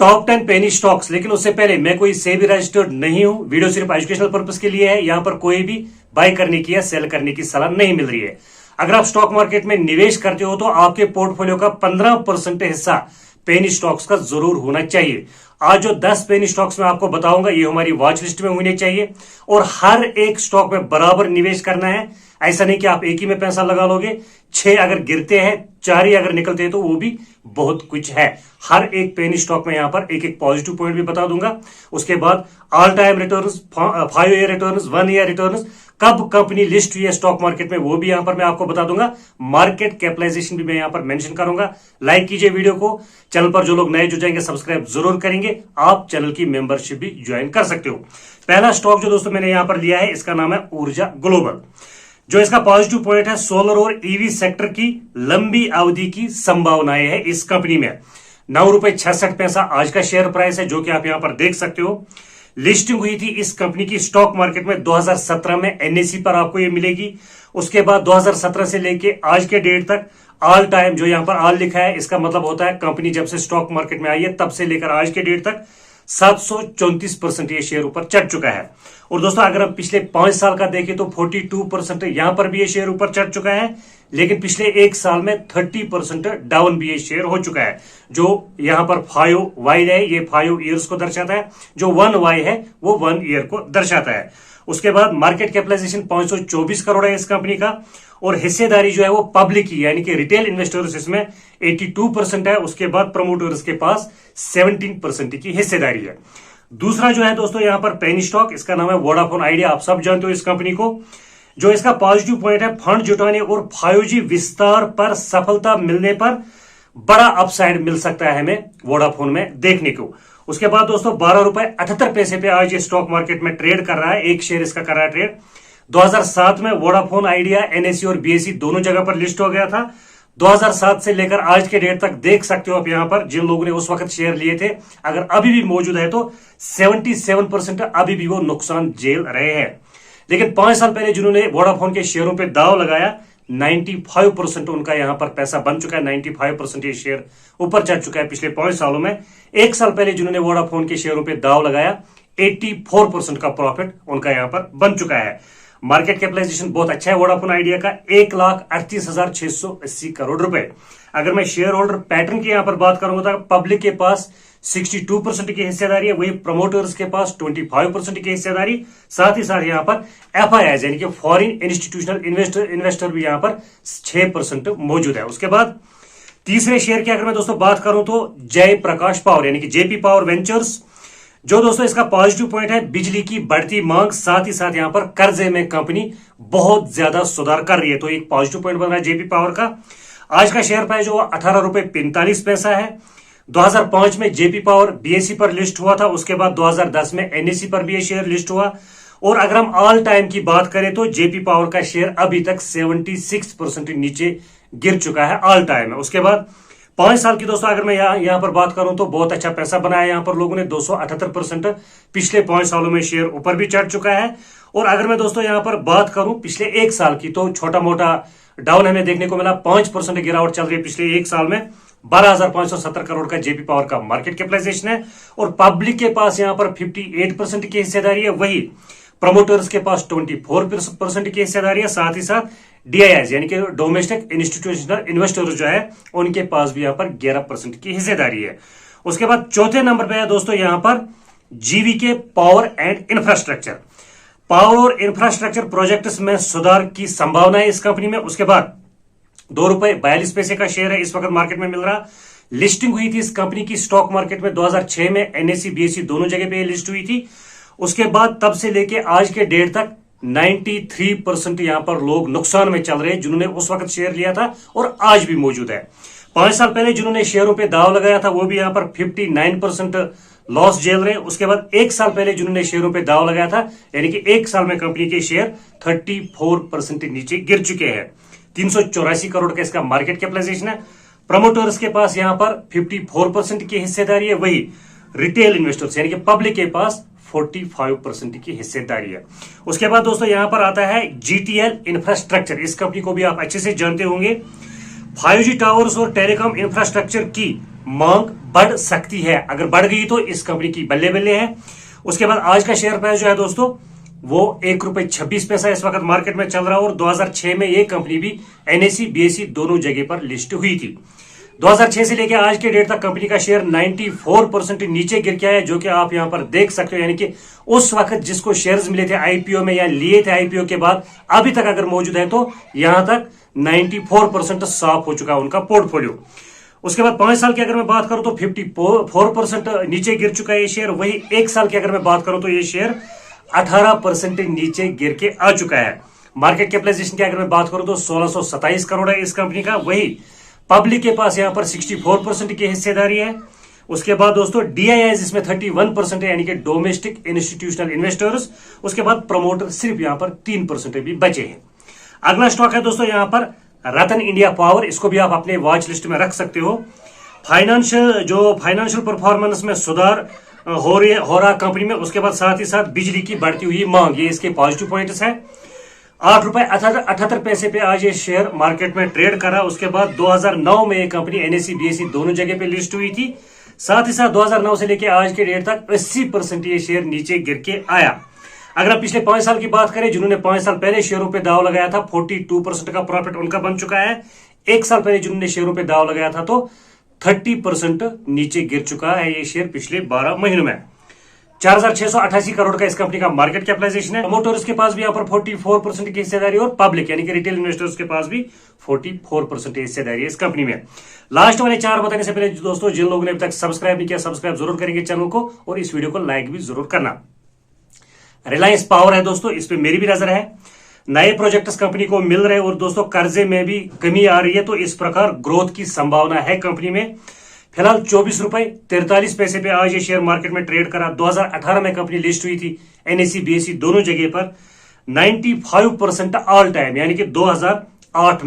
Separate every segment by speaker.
Speaker 1: Top 10 penny stocks. लेकिन उससे पहले मैं कोई सेबी रजिस्टर्ड नहीं हूं, वीडियो सिर्फ एजुकेशनल पर्पस के लिए है। यहां पर कोई भी बाय करने की या सेल करने की सलाह नहीं मिल रही है। अगर आप स्टॉक मार्केट में निवेश करते हो तो आपके पोर्टफोलियो का 15% हिस्सा पेनी स्टॉक्स का जरूर होना चाहिए। आज जो 10 पेनी स्टॉक्स मैं आपको बताऊंगा ये हमारी वॉच लिस्ट में होने चाहिए और हर एक स्टॉक में बराबर निवेश करना है। ऐसा नहीं कि आप एक ही में पैसा लगा लोगे, 6 अगर गिरते हैं 4 ही अगर निकलते हैं तो वो भी बहुत कुछ है। हर एक पेनी स्टॉक में यहां पर एक एक पॉजिटिव पॉइंट भी बता दूंगा। उसके बाद all time returns, 5 year returns, 1 year returns, कब कंपनी लिस्ट हुई है स्टॉक मार्केट में वो भी यहां पर मैं आपको बता दूंगा। मार्केट कैपिटलाइजेशन भी मैं यहां पर मेंशन करूंगा। लाइक कीजिए वीडियो को। चैनल पर जो लोग नए जुड़ जाएंगे सब्सक्राइब जरूर करेंगे। आप चैनल की मेंबरशिप भी ज्वाइन कर सकते हो। पहला स्टॉक जो दोस्तों मैंने यहां पर लिया है इसका नाम है ऊर्जा ग्लोबल। जो इसका पॉजिटिव पॉइंट है, सोलर और ईवी सेक्टर की लंबी अवधि की संभावनाएं है इस कंपनी में। 9.66 रुपए आज का शेयर प्राइस है, जो कि आप यहां पर देख सकते हो। लिस्टिंग हुई थी इस कंपनी की स्टॉक मार्केट में 2017 में, एनएसई पर आपको ये मिलेगी। उसके बाद 2017 से लेके आज के डेट तक ऑल टाइम, जो यहां पर ऑल लिखा है इसका मतलब होता है कंपनी जब से स्टॉक मार्केट में आई है तब से लेकर आज के डेट तक 734% ये शेयर ऊपर चढ़ चुका है। और दोस्तों अगर हम पिछले 5 साल का देखें तो 42% यहां पर भी ये शेयर ऊपर चढ़ चुका है। लेकिन पिछले 1 साल में 30% डाउन भी ये शेयर हो चुका है। जो यहां पर 5 वाई है ये 5 ईयर्स को दर्शाता है, जो 1 वाई है वो 1 ईयर को दर्शाता है। उसके बाद मार्केट कैपिटलाइजेशन 524 करोड़ है इस कंपनी का। और हिस्सेदारी जो है वो पब्लिक की, यानी कि रिटेल इन्वेस्टर्स इसमें 82% है। उसके बाद प्रमोटर्स के पास 17% की हिस्सेदारी है। दूसरा जो है दोस्तों यहां पर पेनी स्टॉक, इसका नाम है वोडाफोन आइडिया। आप सब जानते हो इस कंपनी को। जो इसका पॉजिटिव पॉइंट है, फंड जुटाने और 5G विस्तार पर सफलता मिलने पर बड़ा अपसाइड मिल सकता है हमें वोडाफोन में देखने को। उसके बाद दोस्तों 12.78 रुपए पे आज ये स्टॉक मार्केट में ट्रेड कर रहा है, एक शेयर इसका कर रहा है ट्रेड। 2007 में वोडाफोन आइडिया एनएसई और बीएसई दोनों जगह पर लिस्ट हो गया था। 2007 से लेकर आज के डेट तक देख सकते हो आप यहां पर जिन लोगों ने उस वक्त शेयर लिए थे, अगर अभी भी मौजूद है तो 77% अभी भी वो नुकसान झेल रहे हैं। लेकिन 5 साल पहले जिन्होंने वोडाफोन के शेयरों पे दाव लगाया, 95% उनका यहां पर पैसा बन चुका है। 95% ये शेयर ऊपर चढ़ चुका है पिछले 5 सालों में। 1 साल पहले जिन्होंने वोडाफोन के शेयरों पे दाव लगाया, 84% का प्रॉफिट उनका यहां पर बन चुका है। मार्केट कैपिटलाइजेशन बहुत अच्छा है वोडाफोन आइडिया का, 1,38,680 करोड़ रुपए। अगर मैं शेयर होल्डर पैटर्न की यहां पर बात करूंगा तो पब्लिक के पास 62% की हिस्सेदारी है, वही प्रमोटर्स के पास 25% की हिस्सेदारी। साथ ही साथ यहां पर एफआईआई यानी कि फॉरेन इंस्टीट्यूशनल इन्वेस्टर भी यहां पर 6% मौजूद है। उसके बाद तीसरे शेयर की अगर मैं दोस्तों बात करूं तो जय प्रकाश पावर यानी कि जेपी पावर वेंचर्स। जो दोस्तों इसका पॉजिटिव पॉइंट है, बिजली की बढ़ती मांग, साथ ही साथ यहां पर कर्जे में कंपनी बहुत ज्यादा सुधार कर रही है, तो एक पॉजिटिव पॉइंट बन रहा है जेपी पावर का। आज का शेयर प्राइस जो 18.45 रुपए है। 2005 में जेपी पावर बीएसई पर लिस्ट हुआ था, उसके बाद 2010 में एनएसई पर भी ये शेयर लिस्ट हुआ। और अगर हम ऑल टाइम की बात करें तो जेपी पावर का शेयर अभी तक 76% नीचे गिर चुका है ऑल टाइम है। उसके बाद 5 साल की दोस्तों अगर मैं यहां पर बात करूं तो बहुत अच्छा पैसा बनाया यहां पर लोगों ने, 278% पिछले 5 सालों में शेयर ऊपर भी चढ़ चुका है। और अगर मैं दोस्तों यहां पर बात करूं पिछले 1 साल की तो छोटा मोटा डाउन हमें देखने को मिला, 5% गिरावट चल रही है पिछले 1 साल में। 12,570 करोड़ का जेपी पावर का मार्केट कैपिटलाइजेशन है और पब्लिक के पास यहां पर 58% की हिस्सेदारी है, वही प्रमोटर्स के पास 24% की हिस्सेदारी है। साथ ही साथ डीआईआई यानी कि डोमेस्टिक इंस्टीट्यूशनल इन्वेस्टर्स जो है उनके पास भी यहां पर 11% की हिस्सेदारी है। उसके बाद चौथे नंबर पे है दोस्तों यहां पर GVK power and infrastructure. Power और इंफ्रास्ट्रक्चर प्रोजेक्ट्स में सुधार की संभावना है इस कंपनी में। उसके बाद ₹2.42 का शेयर है इस वक्त मार्केट में मिल रहा। लिस्टिंग हुई थी इस कंपनी की स्टॉक मार्केट में 2006 में, एनएसई बीएसई दोनों जगह पे लिस्ट हुई थी। उसके बाद तब से लेके आज के डेट तक 93% यहां पर लोग नुकसान में चल रहे हैं जिन्होंने उस वक्त शेयर लिया था और आज भी मौजूद है। 5 साल पहले जिन्होंने शेयरों पे दाव लगाया था वो भी यहां पर 59% लॉस झेल रहे हैं। उसके बाद 1 साल पहले जिन्होंने शेयरों पे दाव लगाया था, यानी कि 1 साल में कंपनी के शेयर 34% नीचे गिर चुके हैं। 384 करोड़ का इसका मार्केट कैपिटलाइजेशन है। प्रमोटर्स के पास यहां पर 54% की हिस्सेदारी है, वही रिटेल इन्वेस्टर्स यानी कि पब्लिक के पास 45% की हिस्सेदारी है। उसके बाद दोस्तों यहां पर आता है जीटीएल इंफ्रास्ट्रक्चर। इस कंपनी को भी आप अच्छे से जानते होंगे। 5G टावर्स और टेलीकॉम इंफ्रास्ट्रक्चर की मांग बढ़ सकती है। अगर बढ़ गई तो इस कंपनी की बल्ले बल्ले है। उसके बाद आज का शेयर प्राइस जो है दोस्तों वो ₹1.26 इस वक्त मार्केट में चल रहा है और 2006 में ये कंपनी भी एनएसई बीएसई दोनों जगह पर लिस्ट हुई थी। 2006 से लेकर आज के डेट तक कंपनी का शेयर 94% नीचे गिर के आया, जो कि आप यहां पर देख सकते हो। यानी कि उस वक्त जिसको शेयर्स मिले थे आईपीओ में या लिए थे आईपीओ के बाद अभी तक अगर मौजूद है तो यहां तक 94% साफ हो चुका है उनका पोर्टफोलियो। उसके बाद 5 साल की अगर मैं बात करूं तो 54% नीचे गिर चुका है ये शेयर। वही 1 साल की अगर मैं बात करूं तो ये शेयर 18% नीचे गिर के आ चुका है। मार्केट कैपिटलाइजेशन की अगर मैं बात करूं तो 1627 करोड़ है इस कंपनी का। वही पब्लिक के पास यहां पर 64% की हिस्सेदारी है। उसके बाद दोस्तों डीआईआईज इसमें 31% है, यानी कि डोमेस्टिक इंस्टीट्यूशनल इन्वेस्टर्स। उसके बाद प्रमोटर सिर्फ यहां पर 3% भी बचे हैं। अगला स्टॉक है दोस्तों यहां पर रतन इंडिया पावर। इसको भी आप अपने वॉच लिस्ट में रख सकते हो। फाइनेंशियल परफॉर्मेंस में सुधार हो रहा कंपनी में। उसके बाद साथ ही साथ बिजली की बढ़ती हुई मांग, ये इसके पॉजिटिव पॉइंट्स है। ₹8.78 पे आज ये शेयर मार्केट में ट्रेड करा। उसके बाद 2009 में ये कंपनी एनएसई बीएसई दोनों जगह पे लिस्ट हुई थी। साथ ही साथ 2009 से लेकर आज के डेट तक 80% ये शेयर नीचे गिर के आया। अगर आप पिछले 5 साल की बात करें, जिन्होंने 5 साल पहले शेयरों पे दाव लगाया था 42% का प्रॉफिट उनका बन चुका है। 1 साल पहले जिन्होंने शेयरों पे दाव लगाया था तो 30% नीचे गिर चुका है ये शेयर पिछले 12 महीनों में। 4688 करोड़ का इस कंपनी का मार्केट कैपिटलाइजेशन है। प्रमोटर्स के पास भी यहाँ पर 44% की हिस्सेदारी और पब्लिक यानी कि रिटेल इन्वेस्टर्स के पास भी 44% हिस्सेदारी है इस कंपनी में। लास्ट वाले 4 बताने से पहले दोस्तों जिन लोगों ने अभी तक सब्सक्राइब नहीं किया, सब्सक्राइब जरूर करेंगे चैनल को और इस वीडियो को लाइक भी जरूर करना। रिलायंस पावर है दोस्तों, इस पे मेरी भी नजर है। नए प्रोजेक्ट्स कंपनी को मिल रहे और दोस्तों कर्जे में भी कमी आ रही है, तो इस प्रकार ग्रोथ की संभावना है कंपनी में। फिलहाल ₹24.43 पे आज ये शेयर मार्केट में ट्रेड करा। 2018 में कंपनी लिस्ट हुई थी एनएसई बीएसई दोनों जगह पर। 95% ऑल टाइम यानी कि 2008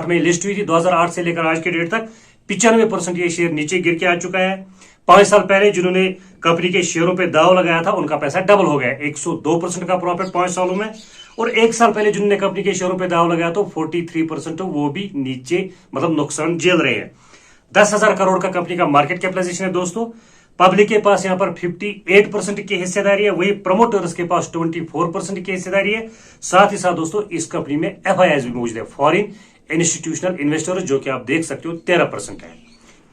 Speaker 1: में लिस्ट हुई थी। 2008 से लेकर आज के डेट तक 95% ये शेयर नीचे गिर के आ चुका है। 5 साल पहले जिन्होंने कंपनी के शेयरों पे दाव लगाया था उनका पैसा डबल हो गया, 102% का प्रॉफिट 5 सालों में। और 1 साल पहले जिन्होंने कंपनी के शेयरों पे दाव लगाया तो 43% वो भी नीचे मतलब नुकसान झेल रहे हैं। 10,000 करोड़ का कंपनी का मार्केट कैपिटलाइजेशन है दोस्तों। पब्लिक के पास यहां पर 58% की हिस्सेदारी है। वही प्रमोटर्स के पास 24% की हिस्सेदारी है। साथ ही साथ दोस्तों इस कंपनी में एफआईआईज भी मौजूद है, फॉरेन इंस्टीट्यूशनल इन्वेस्टर्स, जो कि आप देख सकते हो 13% है।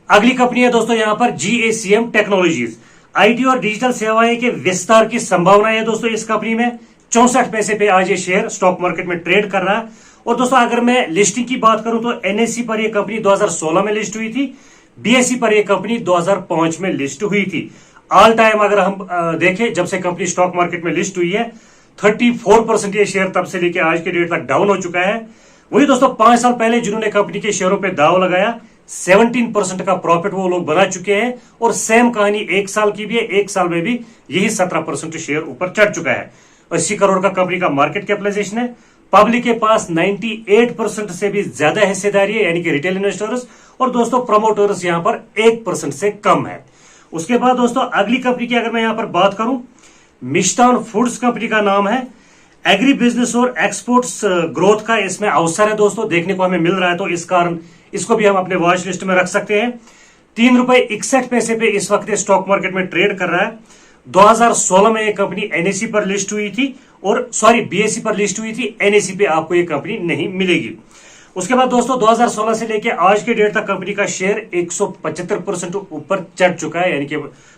Speaker 1: अगली कंपनी है दोस्तों यहां पर GACM टेक्नोलॉजीज। आईटी और डिजिटल सेवाएं के विस्तार की संभावना है दोस्तों इस कंपनी में। 64 पैसे पे आज ये शेयर स्टॉक मार्केट में ट्रेड कर रहा है। और दोस्तों अगर मैं लिस्टिंग की बात करूं तो एनएसई पर यह कंपनी 2016 में लिस्ट हुई थी। बीएसई पर यह कंपनी 2005 में लिस्ट हुई थी। ऑल टाइम अगर हम देखें जब से कंपनी स्टॉक मार्केट में लिस्ट हुई है 34% ये शेयर तब से लेकर आज के डेट तक डाउन हो चुका है। वही दोस्तों 5 साल पहले जिन्होंने कंपनी के शेयरों पर दाव लगाया 17% का प्रॉफिट वो लोग बना चुके हैं। और सेम कहानी 1 साल की भी है, 1 साल में भी यही 17% शेयर ऊपर चढ़ चुका है। 80 करोड़ का कंपनी का मार्केट कैपिटलाइजेशन है। पब्लिक के पास 98% से भी ज्यादा हिस्सेदारी है यानी कि रिटेल इन्वेस्टर्स। और दोस्तों प्रमोटर्स यहां पर 1% से कम है। उसके बाद दोस्तों अगली कंपनी की अगर मैं यहां पर बात करूं, मिष्ठान फूड्स कंपनी का नाम है। एग्री बिजनेस और एक्सपोर्ट्स ग्रोथ का इसमें अवसर है दोस्तों, देखने को हमें मिल रहा है, तो इस कारण इसको भी हम अपने वॉच लिस्ट में रख सकते हैं। ₹3.61 पे इस वक्त स्टॉक मार्केट में ट्रेड कर रहा है। 2016 में यह कंपनी एनएसई पर लिस्ट हुई थी और बीएसई पर लिस्ट हुई थी। एनएसई पे आपको ये कंपनी नहीं मिलेगी। उसके बाद दोस्तों 2016 से लेकर आज के डेट तक कंपनी का शेयर 175% ऊपर चढ़ चुका है, यानी कि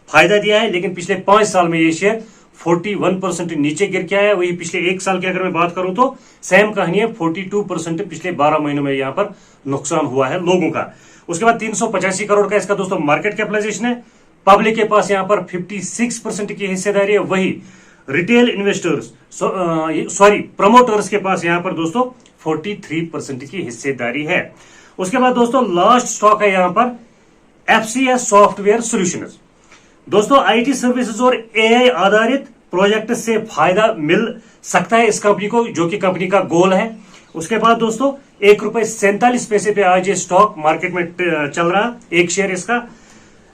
Speaker 1: फायदा दिया है। लेकिन पिछले 5 साल में ये शेयर 41% नीचे गिर के आया। वही पिछले 1 साल की अगर मैं बात करूं तो सेम कहानी है, 42% पिछले 12 महीनों में यहां पर नुकसान हुआ है लोगों का। उसके बाद 385 करोड़ का इसका दोस्तों मार्केट कैपिटलाइजेशन है। पब्लिक के पास यहां पर 56% की हिस्सेदारी है। वही रिटेल इन्वेस्टर्स प्रमोटर्स के पास यहां पर दोस्तों 43% की हिस्सेदारी है। उसके बाद दोस्तों लास्ट स्टॉक है यहां पर FCS सॉफ्टवेयर सॉल्यूशंस। दोस्तों आईटी सर्विसेज और एआई आधारित प्रोजेक्ट से फायदा मिल सकता है इस कंपनी को, जो कि कंपनी का गोल है। उसके बाद दोस्तों ₹1.47 पे आज ये स्टॉक मार्केट में चल रहा, एक शेयर इसका।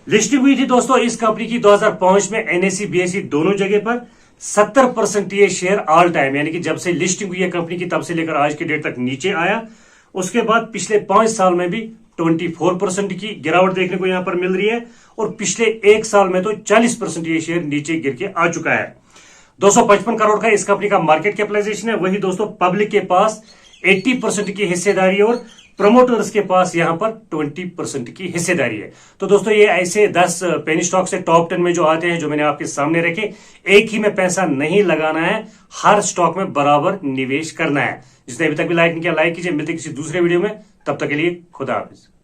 Speaker 1: लिस्टिंग हुई थी दोस्तों इस कंपनी की 2005 में एनएसई बीएसई दोनों जगह पर। 70% ये शेयर ऑल टाइम यानी कि जब से लिस्टिंग हुई है कंपनी की तब से लेकर आज के डेट तक नीचे आया। उसके बाद पिछले 5 साल में भी 24% की गिरावट देखने को यहां पर मिल रही है और पिछले एक साल में तो 40% ये शेयर नीचे गिर के आ चुका है। 255 करोड़ का इस कंपनी का मार्केट कैपिटलाइजेशन है। वही दोस्तों पब्लिक के पास 80% की हिस्सेदारी और प्रमोटर्स के पास यहां पर 20% की हिस्सेदारी है। तो दोस्तों ये ऐसे 10 पेनी स्टॉक से टॉप 10 में जो आते हैं, जो मैंने आपके सामने रखे, एक ही में पैसा नहीं लगाना है, हर स्टॉक में बराबर निवेश करना है। जिसने अभी तक भी लाइक नहीं किया लाइक कीजिए। मिलते किसी दूसरे वीडियो में, तब तक के लिए खुदा हाफिज।